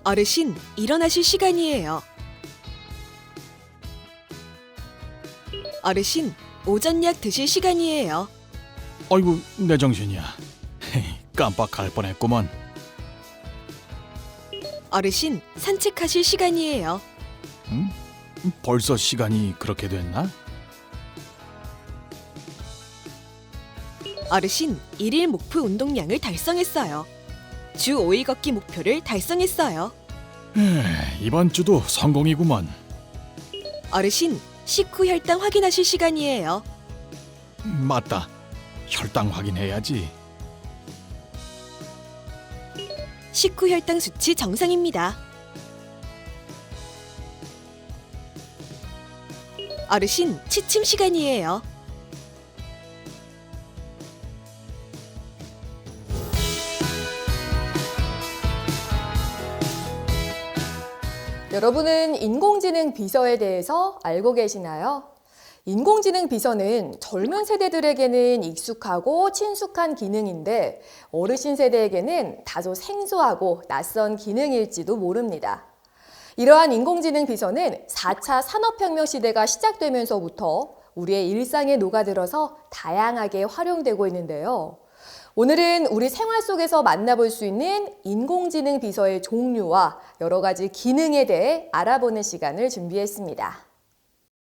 어르신, 일어나실 시간이에요. 어르신, 오전약 드실 시간이에요. 아이고, 내 정신이야. 깜빡할 뻔했구먼. 어르신, 산책하실 시간이에요. 응? 벌써 시간이 그렇게 됐나? 어르신, 1일 목표 운동량을 달성했어요. 주 5일 걷기 목표를 달성했어요. 이번 주도 성공이구먼. 어르신, 식후 혈당 확인하실 시간이에요. 맞다. 혈당 확인해야지. 식후 혈당 수치 정상입니다. 어르신, 취침 시간이에요. 여러분은 인공지능 비서에 대해서 알고 계시나요? 인공지능 비서는 젊은 세대들에게는 익숙하고 친숙한 기능인데 어르신 세대에게는 다소 생소하고 낯선 기능일지도 모릅니다. 이러한 인공지능 비서는 4차 산업혁명 시대가 시작되면서부터 우리의 일상에 녹아들어서 다양하게 활용되고 있는데요. 오늘은 우리 생활 속에서 만나볼 수 있는 인공지능 비서의 종류와 여러 가지 기능에 대해 알아보는 시간을 준비했습니다.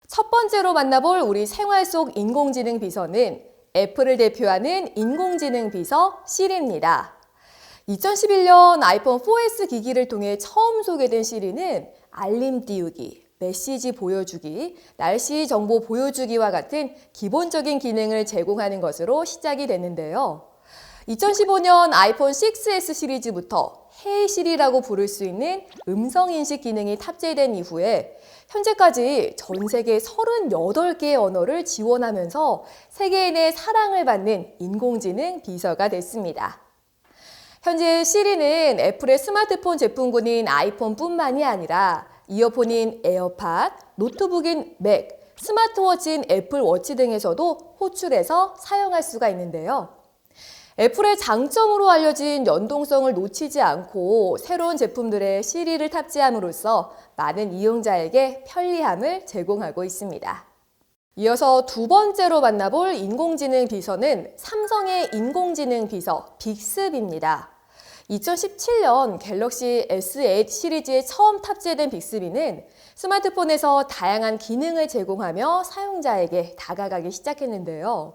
첫 번째로 만나볼 우리 생활 속 인공지능 비서는 애플을 대표하는 인공지능 비서 시리입니다. 2011년 아이폰 4S 기기를 통해 처음 소개된 시리는 알림 띄우기, 메시지 보여주기, 날씨 정보 보여주기와 같은 기본적인 기능을 제공하는 것으로 시작이 됐는데요. 2015년 아이폰 6S 시리즈부터 헤이 시리라고 부를 수 있는 음성인식 기능이 탑재된 이후에 현재까지 전 세계 38개의 언어를 지원하면서 세계인의 사랑을 받는 인공지능 비서가 됐습니다. 현재 시리는 애플의 스마트폰 제품군인 아이폰뿐만이 아니라 이어폰인 에어팟, 노트북인 맥, 스마트워치인 애플워치 등에서도 호출해서 사용할 수가 있는데요. 애플의 장점으로 알려진 연동성을 놓치지 않고 새로운 제품들의 시리를 탑재함으로써 많은 이용자에게 편리함을 제공하고 있습니다. 이어서 두 번째로 만나볼 인공지능 비서는 삼성의 인공지능 비서 빅스비입니다. 2017년 갤럭시 S8 시리즈에 처음 탑재된 빅스비는 스마트폰에서 다양한 기능을 제공하며 사용자에게 다가가기 시작했는데요.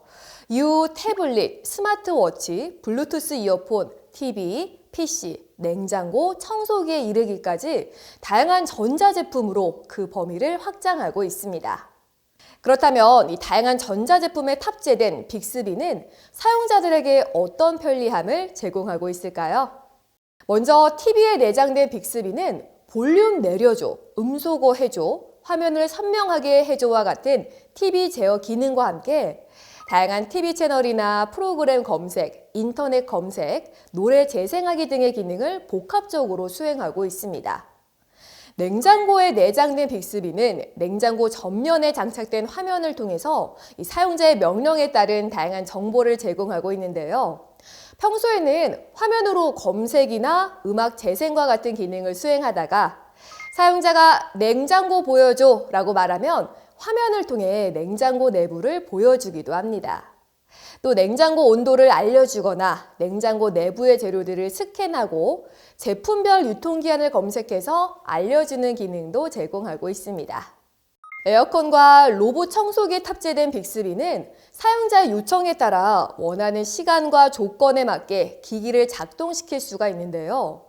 이후 태블릿, 스마트워치, 블루투스 이어폰, TV, PC, 냉장고, 청소기에 이르기까지 다양한 전자제품으로 그 범위를 확장하고 있습니다. 그렇다면 이 다양한 전자제품에 탑재된 빅스비는 사용자들에게 어떤 편리함을 제공하고 있을까요? 먼저 TV에 내장된 빅스비는 볼륨 내려줘, 음소거 해줘, 화면을 선명하게 해줘와 같은 TV 제어 기능과 함께 다양한 TV 채널이나 프로그램 검색, 인터넷 검색, 노래 재생하기 등의 기능을 복합적으로 수행하고 있습니다. 냉장고에 내장된 빅스비는 냉장고 전면에 장착된 화면을 통해서 이 사용자의 명령에 따른 다양한 정보를 제공하고 있는데요. 평소에는 화면으로 검색이나 음악 재생과 같은 기능을 수행하다가 사용자가 냉장고 보여줘 라고 말하면 화면을 통해 냉장고 내부를 보여주기도 합니다. 또 냉장고 온도를 알려주거나 냉장고 내부의 재료들을 스캔하고 제품별 유통기한을 검색해서 알려주는 기능도 제공하고 있습니다. 에어컨과 로봇 청소기에 탑재된 빅스비는 사용자의 요청에 따라 원하는 시간과 조건에 맞게 기기를 작동시킬 수가 있는데요.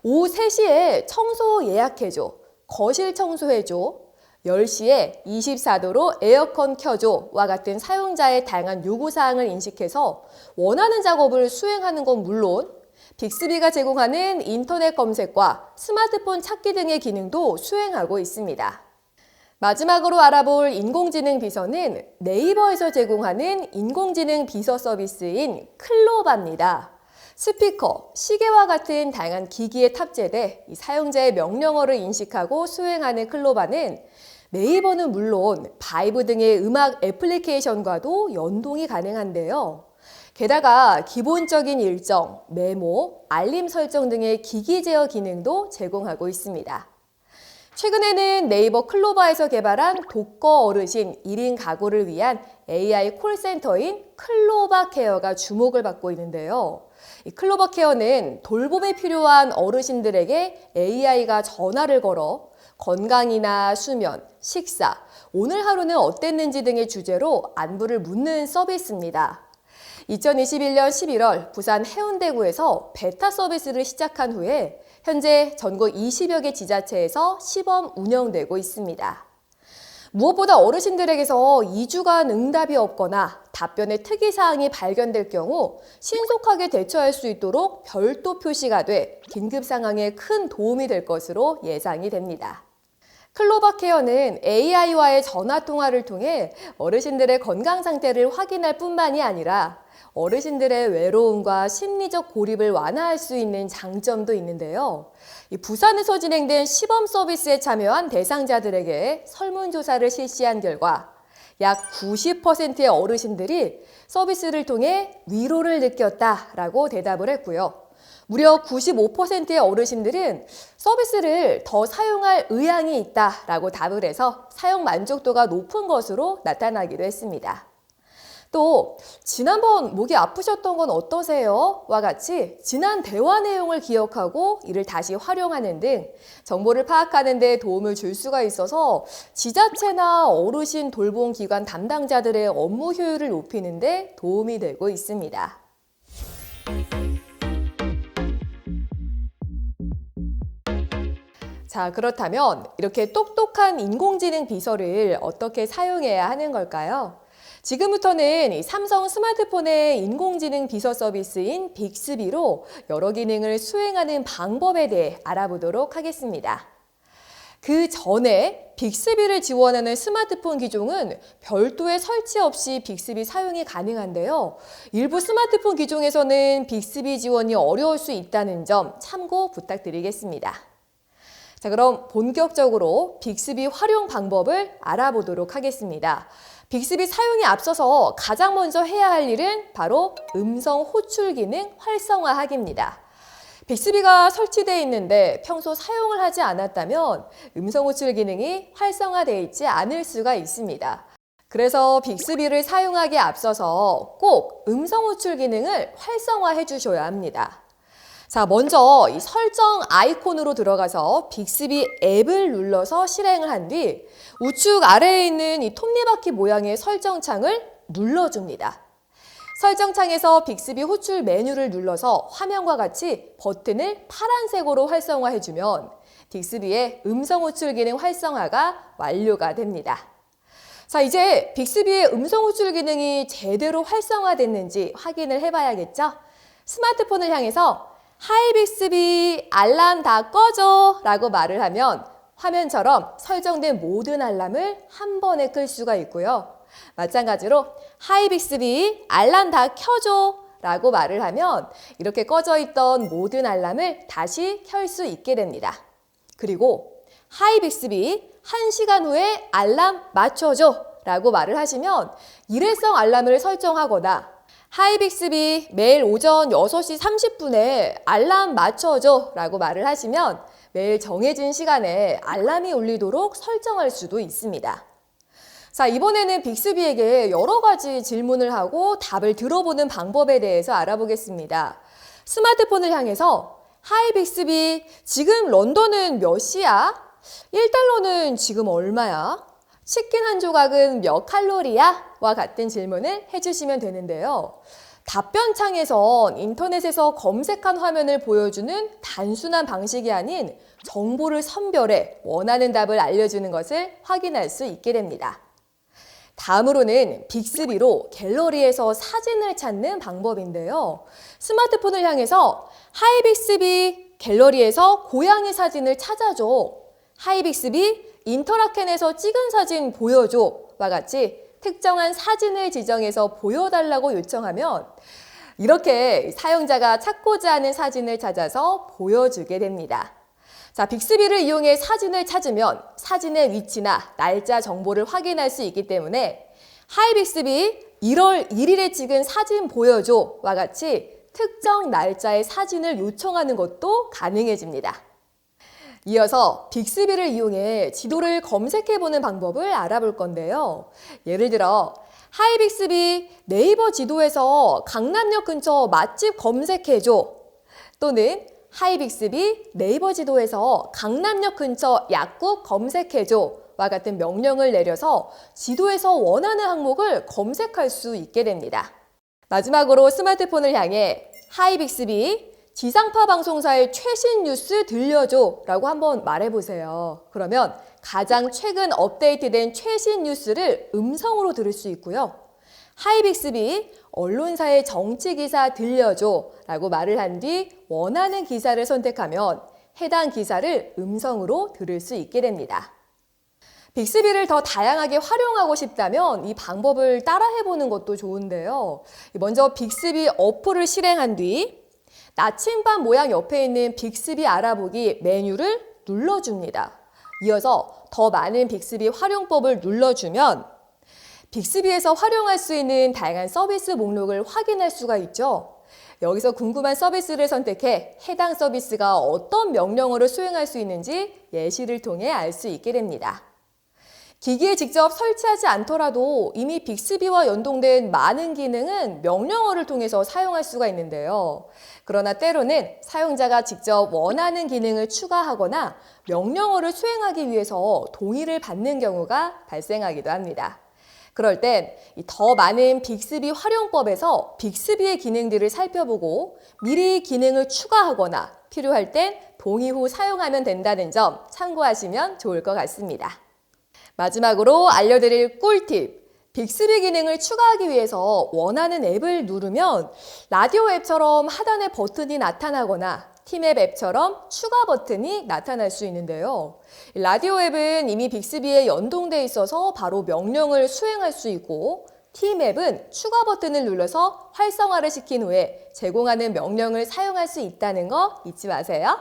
오후 3시에 청소 예약해줘, 거실 청소해줘, 10시에 24도로 에어컨 켜줘와 같은 사용자의 다양한 요구사항을 인식해서 원하는 작업을 수행하는 건 물론 빅스비가 제공하는 인터넷 검색과 스마트폰 찾기 등의 기능도 수행하고 있습니다. 마지막으로 알아볼 인공지능 비서는 네이버에서 제공하는 인공지능 비서 서비스인 클로바입니다. 스피커, 시계와 같은 다양한 기기에 탑재돼 사용자의 명령어를 인식하고 수행하는 클로바는 네이버는 물론 바이브 등의 음악 애플리케이션과도 연동이 가능한데요. 게다가 기본적인 일정, 메모, 알림 설정 등의 기기 제어 기능도 제공하고 있습니다. 최근에는 네이버 클로바에서 개발한 독거 어르신 1인 가구를 위한 AI 콜센터인 클로바 케어가 주목을 받고 있는데요. 이 클로바 케어는 돌봄이 필요한 어르신들에게 AI가 전화를 걸어 건강이나 수면, 식사, 오늘 하루는 어땠는지 등의 주제로 안부를 묻는 서비스입니다. 2021년 11월 부산 해운대구에서 베타 서비스를 시작한 후에 현재 전국 20여 개 지자체에서 시범 운영되고 있습니다. 무엇보다 어르신들에게서 2주간 응답이 없거나 답변의 특이사항이 발견될 경우 신속하게 대처할 수 있도록 별도 표시가 돼 긴급 상황에 큰 도움이 될 것으로 예상이 됩니다. 클로바 케어는 AI와의 전화 통화를 통해 어르신들의 건강 상태를 확인할 뿐만이 아니라 어르신들의 외로움과 심리적 고립을 완화할 수 있는 장점도 있는데요. 부산에서 진행된 시범 서비스에 참여한 대상자들에게 설문조사를 실시한 결과 약 90%의 어르신들이 서비스를 통해 위로를 느꼈다라고 대답을 했고요. 무려 95%의 어르신들은 서비스를 더 사용할 의향이 있다라고 답을 해서 사용 만족도가 높은 것으로 나타나기도 했습니다. 또 지난번 목이 아프셨던 건 어떠세요? 와 같이 지난 대화 내용을 기억하고 이를 다시 활용하는 등 정보를 파악하는 데 도움을 줄 수가 있어서 지자체나 어르신 돌봄 기관 담당자들의 업무 효율을 높이는 데 도움이 되고 있습니다. 자, 그렇다면 이렇게 똑똑한 인공지능 비서를 어떻게 사용해야 하는 걸까요? 지금부터는 이 삼성 스마트폰의 인공지능 비서 서비스인 빅스비로 여러 기능을 수행하는 방법에 대해 알아보도록 하겠습니다. 그 전에 빅스비를 지원하는 스마트폰 기종은 별도의 설치 없이 빅스비 사용이 가능한데요. 일부 스마트폰 기종에서는 빅스비 지원이 어려울 수 있다는 점 참고 부탁드리겠습니다. 자, 그럼 본격적으로 빅스비 활용 방법을 알아보도록 하겠습니다. 빅스비 사용에 앞서서 가장 먼저 해야 할 일은 바로 음성 호출 기능 활성화하기입니다. 빅스비가 설치되어 있는데 평소 사용을 하지 않았다면 음성 호출 기능이 활성화되어 있지 않을 수가 있습니다. 그래서 빅스비를 사용하기에 앞서서 꼭 음성 호출 기능을 활성화해 주셔야 합니다. 자, 먼저 이 설정 아이콘으로 들어가서 빅스비 앱을 눌러서 실행을 한 뒤 우측 아래에 있는 이 톱니바퀴 모양의 설정창을 눌러줍니다. 설정창에서 빅스비 호출 메뉴를 눌러서 화면과 같이 버튼을 파란색으로 활성화해주면 빅스비의 음성 호출 기능 활성화가 완료가 됩니다. 자, 이제 빅스비의 음성 호출 기능이 제대로 활성화됐는지 확인을 해봐야겠죠? 스마트폰을 향해서 하이 빅스비 알람 다 꺼줘 라고 말을 하면 화면처럼 설정된 모든 알람을 한 번에 끌 수가 있고요. 마찬가지로 하이 빅스비 알람 다 켜줘 라고 말을 하면 이렇게 꺼져 있던 모든 알람을 다시 켤 수 있게 됩니다. 그리고 하이 빅스비 1시간 후에 알람 맞춰줘 라고 말을 하시면 일회성 알람을 설정하거나 하이 빅스비 매일 오전 6시 30분에 알람 맞춰줘 라고 말을 하시면 매일 정해진 시간에 알람이 울리도록 설정할 수도 있습니다. 자, 이번에는 빅스비에게 여러 가지 질문을 하고 답을 들어보는 방법에 대해서 알아보겠습니다. 스마트폰을 향해서 하이 빅스비 지금 런던은 몇 시야? 1달러는 지금 얼마야? 치킨 한 조각은 몇 칼로리야? 와 같은 질문을 해주시면 되는데요. 답변창에선 인터넷에서 검색한 화면을 보여주는 단순한 방식이 아닌 정보를 선별해 원하는 답을 알려주는 것을 확인할 수 있게 됩니다. 다음으로는 빅스비로 갤러리에서 사진을 찾는 방법인데요. 스마트폰을 향해서 하이 빅스비 갤러리에서 고양이 사진을 찾아줘. 하이 빅스비 인터라켄에서 찍은 사진 보여줘 와 같이 특정한 사진을 지정해서 보여달라고 요청하면 이렇게 사용자가 찾고자 하는 사진을 찾아서 보여주게 됩니다. 자, 빅스비를 이용해 사진을 찾으면 사진의 위치나 날짜 정보를 확인할 수 있기 때문에 하이빅스비 1월 1일에 찍은 사진 보여줘와 같이 특정 날짜의 사진을 요청하는 것도 가능해집니다. 이어서 빅스비를 이용해 지도를 검색해보는 방법을 알아볼 건데요. 예를 들어 하이빅스비 네이버 지도에서 강남역 근처 맛집 검색해줘, 또는 하이빅스비 네이버 지도에서 강남역 근처 약국 검색해줘와 같은 명령을 내려서 지도에서 원하는 항목을 검색할 수 있게 됩니다. 마지막으로 스마트폰을 향해 하이빅스비 지상파 방송사의 최신 뉴스 들려줘 라고 한번 말해보세요. 그러면 가장 최근 업데이트된 최신 뉴스를 음성으로 들을 수 있고요. 하이빅스비 언론사의 정치 기사 들려줘 라고 말을 한 뒤 원하는 기사를 선택하면 해당 기사를 음성으로 들을 수 있게 됩니다. 빅스비를 더 다양하게 활용하고 싶다면 이 방법을 따라해보는 것도 좋은데요. 먼저 빅스비 어플을 실행한 뒤 나침반 모양 옆에 있는 빅스비 알아보기 메뉴를 눌러줍니다. 이어서 더 많은 빅스비 활용법을 눌러주면 빅스비에서 활용할 수 있는 다양한 서비스 목록을 확인할 수가 있죠. 여기서 궁금한 서비스를 선택해 해당 서비스가 어떤 명령어를 수행할 수 있는지 예시를 통해 알 수 있게 됩니다. 기기에 직접 설치하지 않더라도 이미 빅스비와 연동된 많은 기능은 명령어를 통해서 사용할 수가 있는데요. 그러나 때로는 사용자가 직접 원하는 기능을 추가하거나 명령어를 수행하기 위해서 동의를 받는 경우가 발생하기도 합니다. 그럴 땐 더 많은 빅스비 활용법에서 빅스비의 기능들을 살펴보고 미리 기능을 추가하거나 필요할 땐 동의 후 사용하면 된다는 점 참고하시면 좋을 것 같습니다. 마지막으로 알려드릴 꿀팁. 빅스비 기능을 추가하기 위해서 원하는 앱을 누르면 라디오 앱처럼 하단에 버튼이 나타나거나 팀앱 앱처럼 추가 버튼이 나타날 수 있는데요. 라디오 앱은 이미 빅스비에 연동돼 있어서 바로 명령을 수행할 수 있고 팀앱은 추가 버튼을 눌러서 활성화를 시킨 후에 제공하는 명령을 사용할 수 있다는 거 잊지 마세요.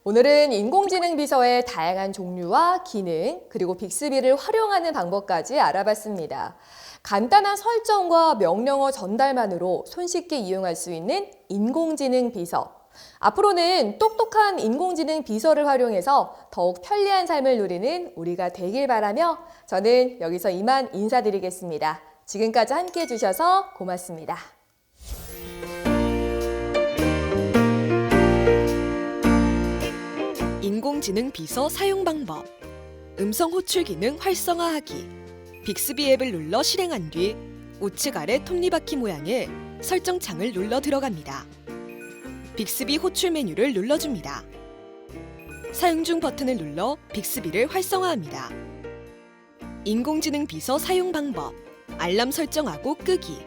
오늘은 인공지능 비서의 다양한 종류와 기능, 그리고 빅스비를 활용하는 방법까지 알아봤습니다. 간단한 설정과 명령어 전달만으로 손쉽게 이용할 수 있는 인공지능 비서. 앞으로는 똑똑한 인공지능 비서를 활용해서 더욱 편리한 삶을 누리는 우리가 되길 바라며 저는 여기서 이만 인사드리겠습니다. 지금까지 함께해 주셔서 고맙습니다. 인공지능 비서 사용 방법. 음성 호출 기능 활성화하기. 빅스비 앱을 눌러 실행한 뒤 우측 아래 톱니바퀴 모양의 설정 창을 눌러 들어갑니다. 빅스비 호출 메뉴를 눌러줍니다. 사용 중 버튼을 눌러 빅스비를 활성화합니다. 인공지능 비서 사용 방법. 알람 설정하고 끄기.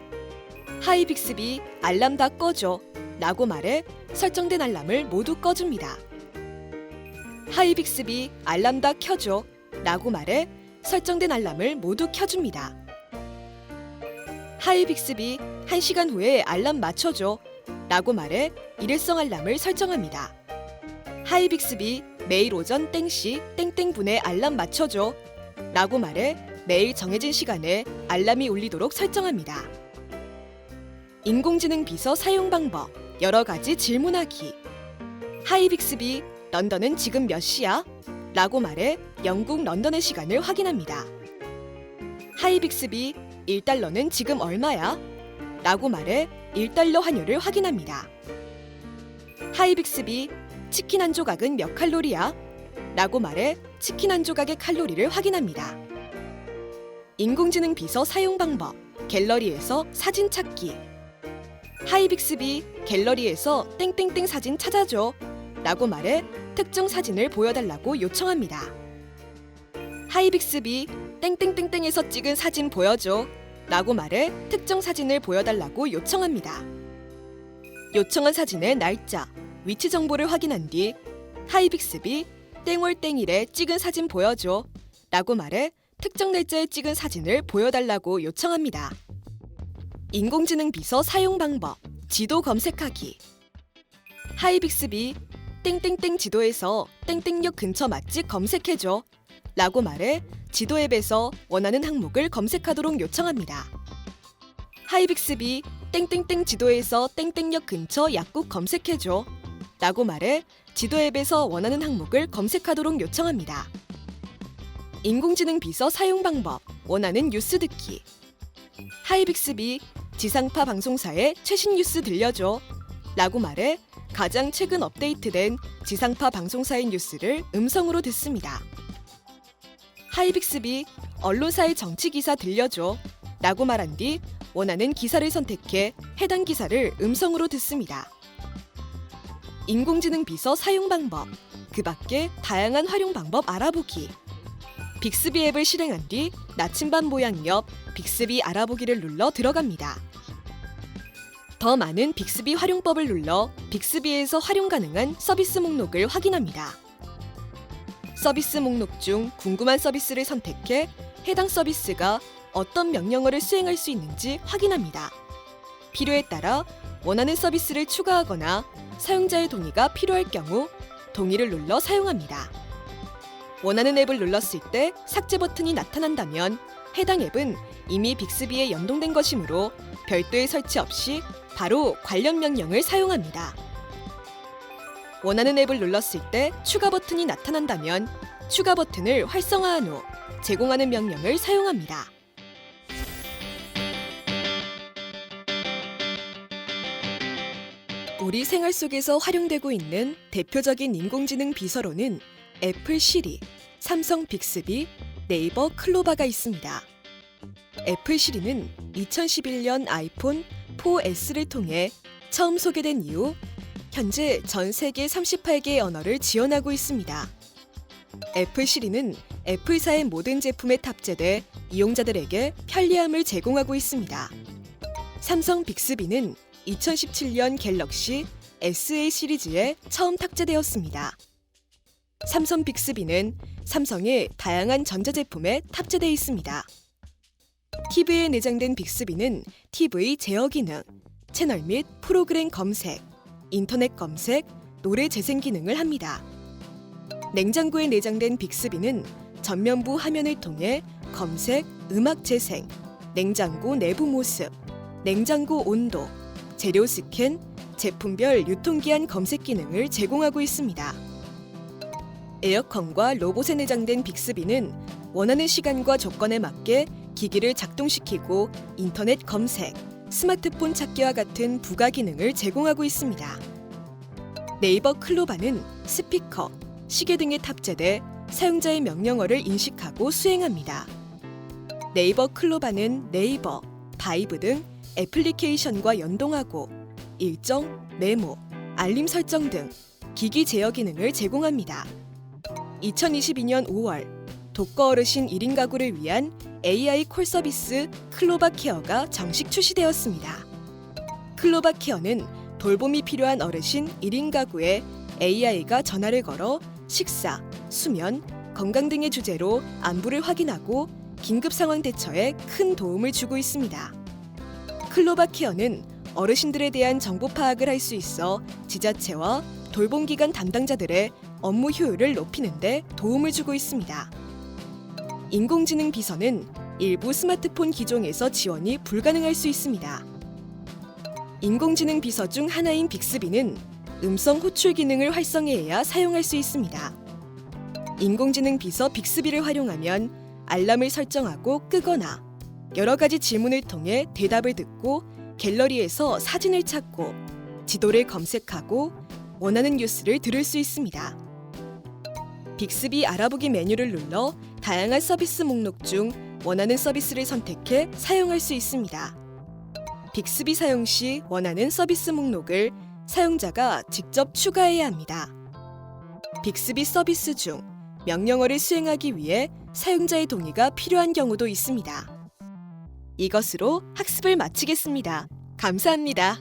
하이 빅스비 알람 다 꺼줘 라고 말해 설정된 알람을 모두 꺼줍니다. 하이 빅스비 알람 다 켜줘 라고 말해 설정된 알람을 모두 켜줍니다. 하이 빅스비 1시간 후에 알람 맞춰줘 라고 말해 일회성 알람을 설정합니다. 하이 빅스비 매일 오전 땡시 땡땡분에 알람 맞춰줘 라고 말해 매일 정해진 시간에 알람이 울리도록 설정합니다. 인공지능 비서 사용 방법. 여러 가지 질문하기. 하이 빅스비 런던은 지금 몇 시야? 라고 말해 영국 런던의 시간을 확인합니다. 하이 빅스비 1달러는 지금 얼마야? 라고 말해 1달러 환율을 확인합니다. 하이 빅스비 치킨 한 조각은 몇 칼로리야? 라고 말해 치킨 한 조각의 칼로리를 확인합니다. 인공지능 비서 사용 방법. 갤러리에서 사진 찾기. 하이 빅스비 갤러리에서 땡땡땡 사진 찾아줘 라고 말해 특정 사진을 보여달라고 요청합니다. 하이 빅스비 땡땡땡땡에서 찍은 사진 보여줘 라고 말해 특정 사진을 보여달라고 요청합니다. 요청한 사진의 날짜, 위치 정보를 확인한 뒤 하이 빅스비 땡월 땡일에 찍은 사진 보여줘 라고 말해 특정 날짜에 찍은 사진을 보여달라고 요청합니다. 인공지능 비서 사용 방법. 지도 검색하기. 하이 빅스비 땡땡땡 지도에서 땡땡역 근처 맛집 검색해줘 라고 말해 지도 앱에서 원하는 항목을 검색하도록 요청합니다. 하이빅스비 땡땡땡 지도에서 땡땡역 근처 약국 검색해줘 라고 말해 지도 앱에서 원하는 항목을 검색하도록 요청합니다. 인공지능 비서 사용 방법, 원하는 뉴스 듣기. 하이빅스비 지상파 방송사의 최신 뉴스 들려줘 라고 말해 가장 최근 업데이트된 지상파 방송사의 뉴스를 음성으로 듣습니다. 하이빅스비 언론사의 정치 기사 들려줘 라고 말한 뒤 원하는 기사를 선택해 해당 기사를 음성으로 듣습니다. 인공지능 비서 사용 방법, 그 밖에 다양한 활용 방법 알아보기. 빅스비 앱을 실행한 뒤 나침반 모양 옆 빅스비 알아보기를 눌러 들어갑니다. 더 많은 빅스비 활용법을 눌러 빅스비에서 활용 가능한 서비스 목록을 확인합니다. 서비스 목록 중 궁금한 서비스를 선택해 해당 서비스가 어떤 명령어를 수행할 수 있는지 확인합니다. 필요에 따라 원하는 서비스를 추가하거나 사용자의 동의가 필요할 경우 동의를 눌러 사용합니다. 원하는 앱을 눌렀을 때 삭제 버튼이 나타난다면 해당 앱은 이미 빅스비에 연동된 것이므로 별도의 설치 없이 바로 관련 명령을 사용합니다. 원하는 앱을 눌렀을 때 추가 버튼이 나타난다면 추가 버튼을 활성화한 후 제공하는 명령을 사용합니다. 우리 생활 속에서 활용되고 있는 대표적인 인공지능 비서로는 애플 시리, 삼성 빅스비, 네이버 클로바가 있습니다. 애플 시리는 2011년 아이폰 4S를 통해 처음 소개된 이후 현재 전 세계 38개의 언어를 지원하고 있습니다. 애플 시리는 애플사의 모든 제품에 탑재돼 이용자들에게 편리함을 제공하고 있습니다. 삼성 빅스비는 2017년 갤럭시 SA 시리즈에 처음 탑재되었습니다. 삼성 빅스비는 삼성의 다양한 전자제품에 탑재되어 있습니다. TV에 내장된 빅스비는 TV 제어 기능, 채널 및 프로그램 검색, 인터넷 검색, 노래 재생 기능을 합니다. 냉장고에 내장된 빅스비는 전면부 화면을 통해 검색, 음악 재생, 냉장고 내부 모습, 냉장고 온도, 재료 스캔, 제품별 유통기한 검색 기능을 제공하고 있습니다. 에어컨과 로봇에 내장된 빅스비는 원하는 시간과 조건에 맞게 기기를 작동시키고 인터넷 검색, 스마트폰 찾기와 같은 부가 기능을 제공하고 있습니다. 네이버 클로바는 스피커, 시계 등에 탑재돼 사용자의 명령어를 인식하고 수행합니다. 네이버 클로바는 네이버, 바이브 등 애플리케이션과 연동하고 일정, 메모, 알림 설정 등 기기 제어 기능을 제공합니다. 2022년 5월 독거 어르신 1인 가구를 위한 AI 콜 서비스 클로바 케어가 정식 출시되었습니다. 클로바 케어는 돌봄이 필요한 어르신 1인 가구에 AI가 전화를 걸어 식사, 수면, 건강 등의 주제로 안부를 확인하고 긴급 상황 대처에 큰 도움을 주고 있습니다. 클로바 케어는 어르신들에 대한 정보 파악을 할 수 있어 지자체와 돌봄기관 담당자들의 업무 효율을 높이는 데 도움을 주고 있습니다. 인공지능 비서는 일부 스마트폰 기종에서 지원이 불가능할 수 있습니다. 인공지능 비서 중 하나인 빅스비는 음성 호출 기능을 활성화해야 사용할 수 있습니다. 인공지능 비서 빅스비를 활용하면 알람을 설정하고 끄거나 여러 가지 질문을 통해 대답을 듣고 갤러리에서 사진을 찾고 지도를 검색하고 원하는 뉴스를 들을 수 있습니다. 빅스비 알아보기 메뉴를 눌러 다양한 서비스 목록 중 원하는 서비스를 선택해 사용할 수 있습니다. 빅스비 사용 시 원하는 서비스 목록을 사용자가 직접 추가해야 합니다. 빅스비 서비스 중 명령어를 수행하기 위해 사용자의 동의가 필요한 경우도 있습니다. 이것으로 학습을 마치겠습니다. 감사합니다.